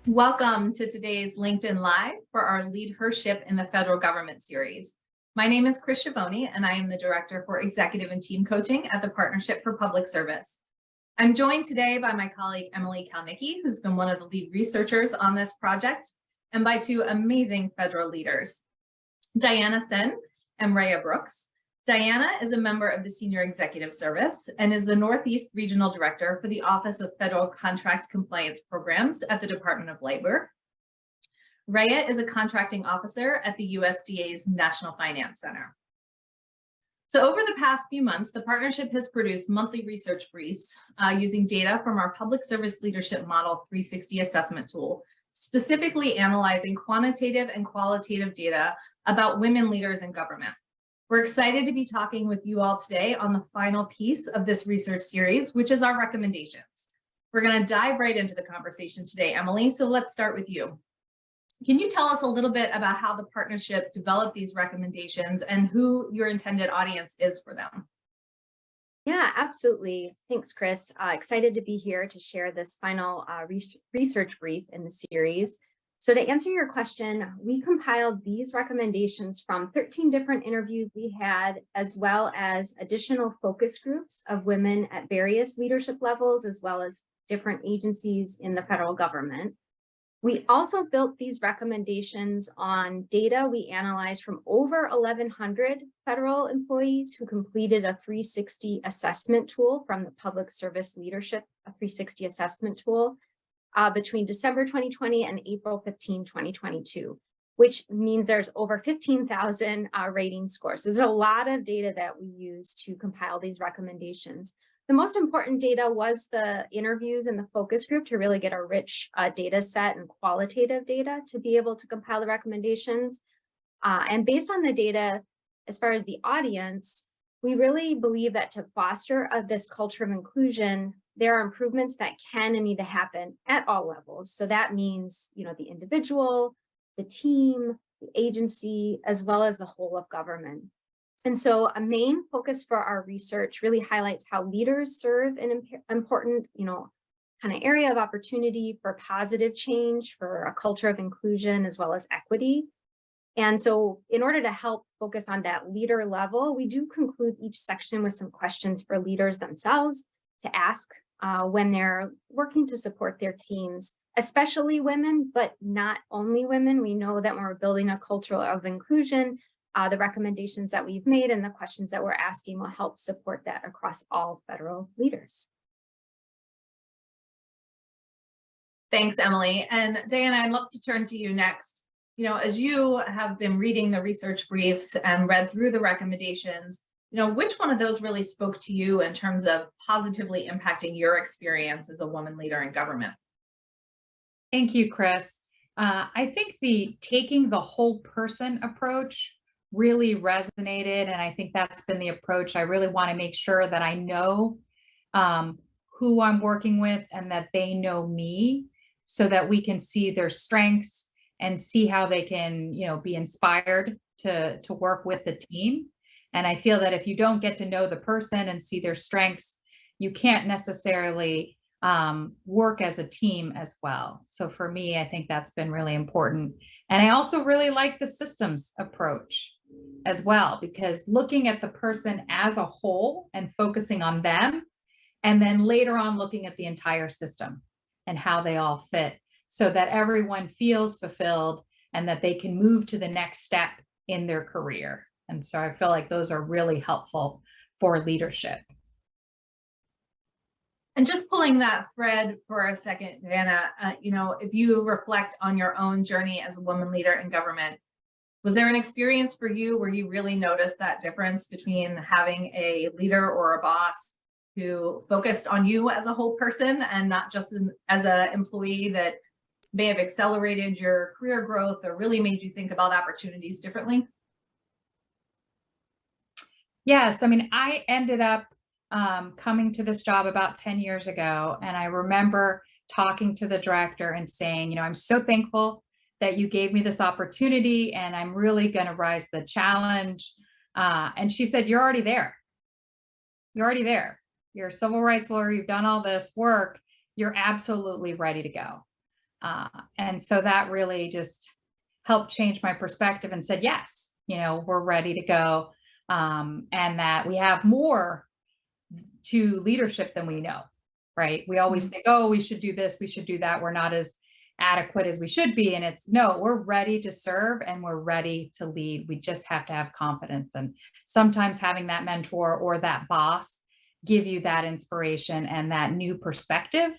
Welcome to today's LinkedIn Live for our Leadership in the Federal Government series. My name is Chris Schiavone, and I am the Director for Executive and Team Coaching at the Partnership for Public Service. I'm joined today by my colleague, Emily Kalnicki, who's been one of the lead researchers on this project, and by two amazing federal leaders, Diana Sen and Rhea Brooks. Diana is a member of the Senior Executive Service and is the Northeast Regional Director for the Office of Federal Contract Compliance Programs at the Department of Labor. Rhea is a contracting officer at the USDA's National Finance Center. So over the past few months, the partnership has produced monthly research briefs using data from our Public Service Leadership Model 360 assessment tool, specifically analyzing quantitative and qualitative data about women leaders in government. We're excited to be talking with you all today on the final piece of this research series, which is our recommendations. We're going to dive right into the conversation today, Emily. So let's start with you. Can you tell us a little bit about how the partnership developed these recommendations and who your intended audience is for them? Yeah, absolutely. Thanks, Chris. Excited to be here to share this final research brief in the series. So to answer your question, we compiled these recommendations from 13 different interviews we had, as well as additional focus groups of women at various leadership levels, as well as different agencies in the federal government. We also built these recommendations on data we analyzed from over 1,100 federal employees who completed a 360 assessment tool from the Public Service Leadership, a 360 assessment tool between December 2020 and April 15, 2022, which means there's over 15,000 rating scores. So there's a lot of data that we use to compile these recommendations. The most important data was the interviews and the focus group to really get a rich data set and qualitative data to be able to compile the recommendations. And based on the data, as far as the audience, we really believe that to foster this culture of inclusion, there are improvements that can and need to happen at all levels. So that means, the individual, the team, the agency, as well as the whole of government. And so a main focus for our research really highlights how leaders serve an important, kind of area of opportunity for positive change, for a culture of inclusion, as well as equity. And so in order to help focus on that leader level, we do conclude each section with some questions for leaders themselves to ask when they're working to support their teams, especially women, but not only women. We know that when we're building a culture of inclusion, the recommendations that we've made and the questions that we're asking will help support that across all federal leaders. Thanks, Emily. And Diana, I'd love to turn to you next. As you have been reading the research briefs and read through the recommendations, which one of those really spoke to you in terms of positively impacting your experience as a woman leader in government? Thank you, Chris. I think the taking the whole person approach really resonated. And I think that's been the approach. I really want to make sure that I know who I'm working with and that they know me so that we can see their strengths and see how they can, be inspired to work with the team. And I feel that if you don't get to know the person and see their strengths, you can't necessarily work as a team as well. So for me, I think that's been really important. And I also really like the systems approach as well, because looking at the person as a whole and focusing on them, and then later on looking at the entire system and how they all fit so that everyone feels fulfilled and that they can move to the next step in their career. And so I feel like those are really helpful for leadership. And just pulling that thread for a second, Diana, if you reflect on your own journey as a woman leader in government, was there an experience for you where you really noticed that difference between having a leader or a boss who focused on you as a whole person and not just as an employee that may have accelerated your career growth or really made you think about opportunities differently? Yes, I ended up coming to this job about 10 years ago. And I remember talking to the director and saying, I'm so thankful that you gave me this opportunity and I'm really going to rise to the challenge. And she said, you're already there. You're already there. You're a civil rights lawyer. You've done all this work. You're absolutely ready to go. And so that really just helped change my perspective and said, yes, we're ready to go. And that we have more to leadership than we know, right? We always think, oh, we should do this, we should do that. We're not as adequate as we should be. And it's no, we're ready to serve and we're ready to lead. We just have to have confidence. And sometimes having that mentor or that boss give you that inspiration and that new perspective,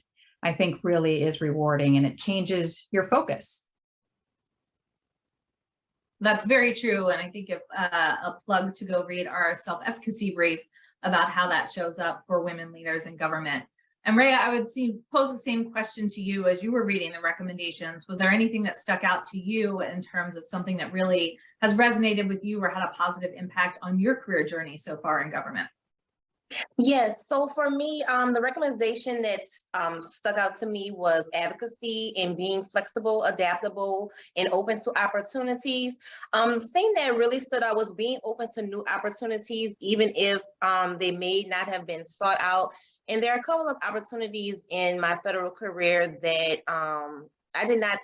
I think really is rewarding, and it changes your focus. That's very true. And I think if a plug to go read our self-efficacy brief about how that shows up for women leaders in government. And Rhea, I would pose the same question to you as you were reading the recommendations. Was there anything that stuck out to you in terms of something that really has resonated with you or had a positive impact on your career journey so far in government? Yes, so for me, the recommendation that stuck out to me was advocacy and being flexible, adaptable, and open to opportunities. Thing that really stood out was being open to new opportunities, even if they may not have been sought out. And there are a couple of opportunities in my federal career that I did not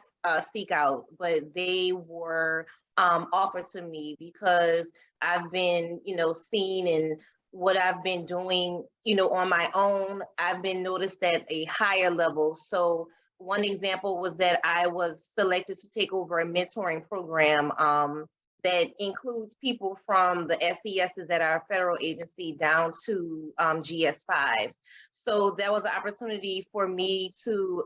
seek out, but they were offered to me because I've been, seen in what I've been doing, on my own. I've been noticed at a higher level. So one example was that I was selected to take over a mentoring program that includes people from the SESs at our federal agency down to GS5s. So that was an opportunity for me to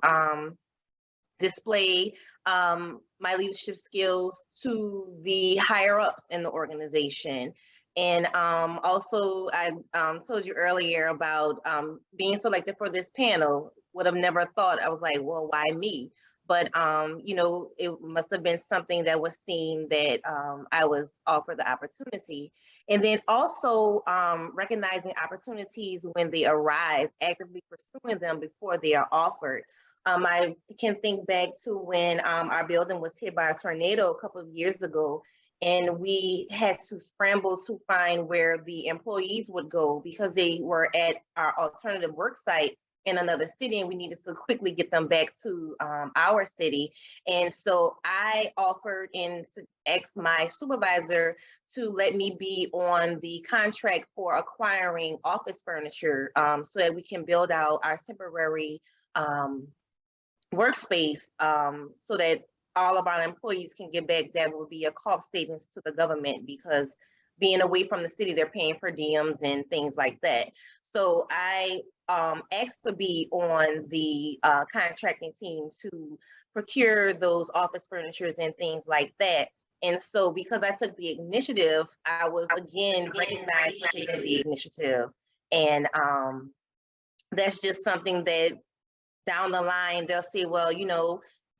display my leadership skills to the higher ups in the organization. And also, I told you earlier about being selected for this panel. Would have never thought. I was like, well, why me? But, it must have been something that was seen that I was offered the opportunity. And then also recognizing opportunities when they arise, actively pursuing them before they are offered. I can think back to when our building was hit by a tornado a couple of years ago, and we had to scramble to find where the employees would go because they were at our alternative work site in another city, and we needed to quickly get them back to our city. And so I offered and asked my supervisor to let me be on the contract for acquiring office furniture so that we can build out our temporary workspace so that all of our employees can get back. That would be a cost savings to the government because being away from the city, they're paying per diems and things like that. So I asked to be on the contracting team to procure those office furnitures and things like that. And so because I took the initiative, I was again recognized for taking the initiative. And that's just something that down the line, they'll say, well,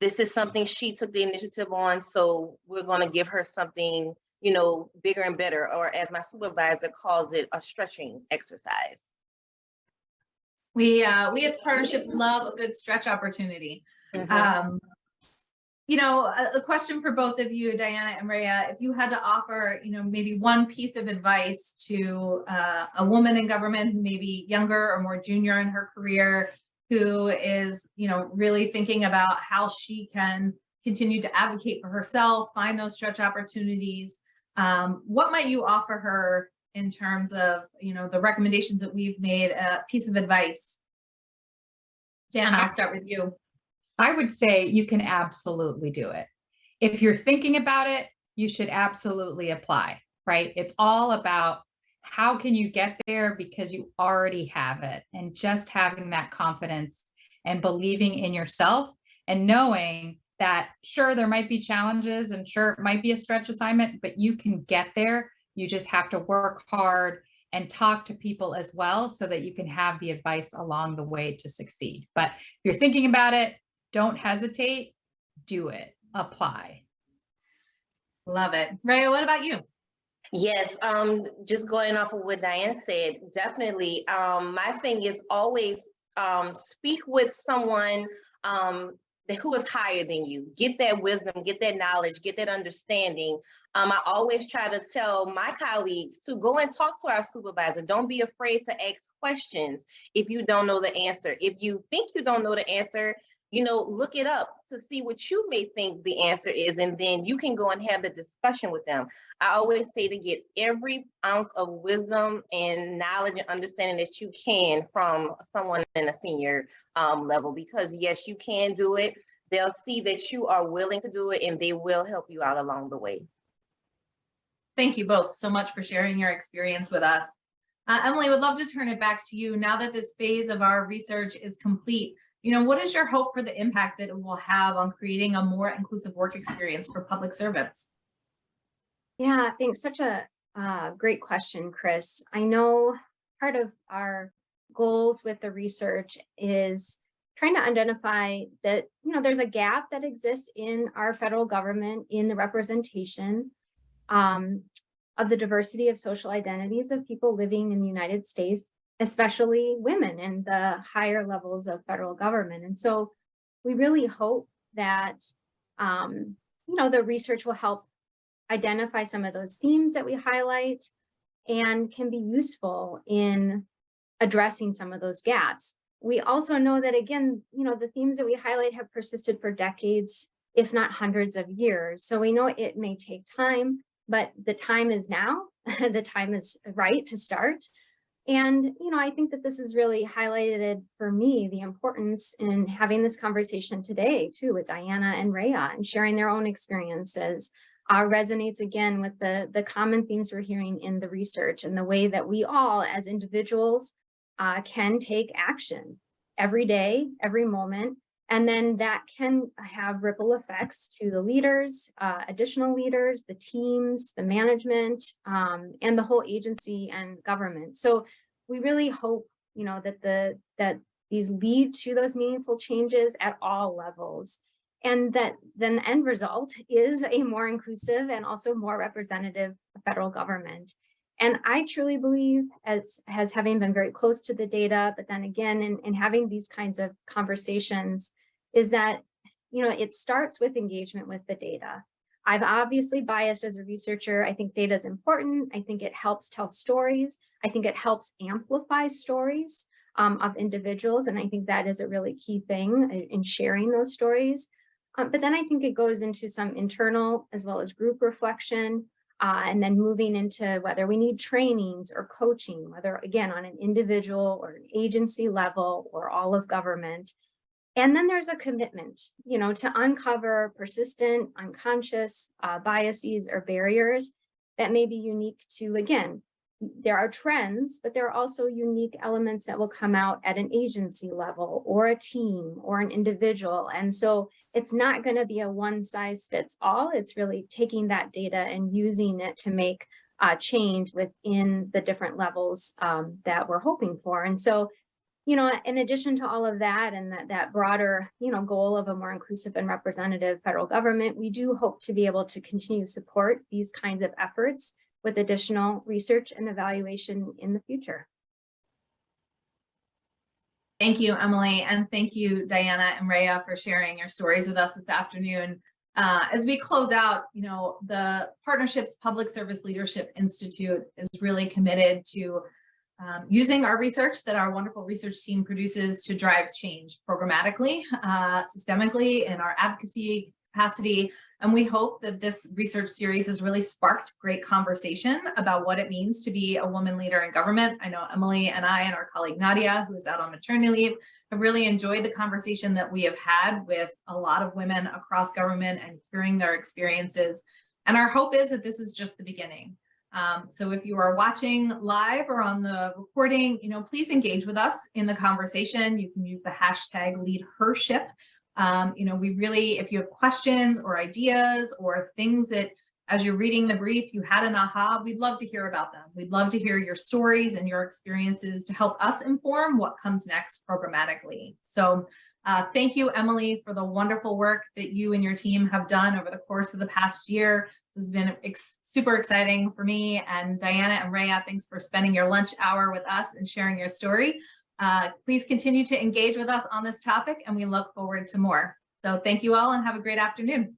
this is something she took the initiative on, so we're going to give her something, bigger and better, or as my supervisor calls it, a stretching exercise. We at the partnership love a good stretch opportunity. Mm-hmm. A question for both of you, Diana and Rhea, if you had to offer, maybe one piece of advice to a woman in government who may be younger or more junior in her career, who is, really thinking about how she can continue to advocate for herself, find those stretch opportunities. What might you offer her in terms of, the recommendations that we've made, a piece of advice? Dan, I'll start with you. I would say you can absolutely do it. If you're thinking about it, you should absolutely apply, right? It's all about how can you get there because you already have it, and just having that confidence and believing in yourself and knowing that sure, there might be challenges and sure, it might be a stretch assignment, but you can get there. You just have to work hard and talk to people as well so that you can have the advice along the way to succeed. But if you're thinking about it, don't hesitate, do it, apply. Love it. Rhea, what about you? Yes, just going off of what Diane said, definitely. My thing is always speak with someone who is higher than you. Get that wisdom, get that knowledge, get that understanding. I always try to tell my colleagues to go and talk to our supervisor. Don't be afraid to ask questions if you don't know the answer. If you think you don't know the answer, look it up to see what you may think the answer is, and then you can go and have the discussion with them. I always say to get every ounce of wisdom and knowledge and understanding that you can from someone in a senior level, because yes, you can do it. They'll see that you are willing to do it, and they will help you out along the way. Thank you both so much for sharing your experience with us. Emily, would love to turn it back to you now that this phase of our research is complete. What is your hope for the impact that it will have on creating a more inclusive work experience for public servants? Yeah, thanks. Such a great question, Chris. I know part of our goals with the research is trying to identify that, there's a gap that exists in our federal government in the representation of the diversity of social identities of people living in the United States, especially women in the higher levels of federal government. And so we really hope that, the research will help identify some of those themes that we highlight and can be useful in addressing some of those gaps. We also know that, again, the themes that we highlight have persisted for decades, if not hundreds of years. So we know it may take time, but the time is now. The time is right to start. And, I think that this has really highlighted for me the importance in having this conversation today, too, with Diana and Rhea, and sharing their own experiences. Resonates again with the common themes we're hearing in the research and the way that we all as individuals can take action every day, every moment. And then that can have ripple effects to the leaders, additional leaders, the teams, the management, and the whole agency and government. So we really hope, that these lead to those meaningful changes at all levels. And that then the end result is a more inclusive and also more representative federal government. And I truly believe, as having been very close to the data, but then again, in having these kinds of conversations, is that, it starts with engagement with the data. I've obviously biased as a researcher. I think data is important. I think it helps tell stories. I think it helps amplify stories of individuals. And I think that is a really key thing in sharing those stories. But then I think it goes into some internal as well as group reflection, and then moving into whether we need trainings or coaching, whether, again, on an individual or an agency level or all of government. And then there's a commitment, to uncover persistent, unconscious biases or barriers that may be unique to, again, there are trends, but there are also unique elements that will come out at an agency level or a team or an individual. And so it's not going to be a one size fits all. It's really taking that data and using it to make change within the different levels that we're hoping for. And so, in addition to all of that and that broader, goal of a more inclusive and representative federal government, we do hope to be able to continue to support these kinds of efforts with additional research and evaluation in the future. Thank you, Emily, and thank you, Diana and Rhea, for sharing your stories with us this afternoon. As we close out, the Partnerships Public Service Leadership Institute is really committed to using our research that our wonderful research team produces to drive change programmatically, systemically, in our advocacy capacity. And we hope that this research series has really sparked great conversation about what it means to be a woman leader in government. I know Emily and I and our colleague Nadia, who is out on maternity leave, have really enjoyed the conversation that we have had with a lot of women across government and hearing their experiences. And our hope is that this is just the beginning. So if you are watching live or on the recording, please engage with us in the conversation. You can use the hashtag #LeadHerShip. We really, if you have questions or ideas or things that as you're reading the brief, you had an aha, we'd love to hear about them. We'd love to hear your stories and your experiences to help us inform what comes next programmatically. So thank you, Emily, for the wonderful work that you and your team have done over the course of the past year. This has been super exciting for me. And Diana and Rhea, thanks for spending your lunch hour with us and sharing your story. Please continue to engage with us on this topic, and we look forward to more. So thank you all and have a great afternoon.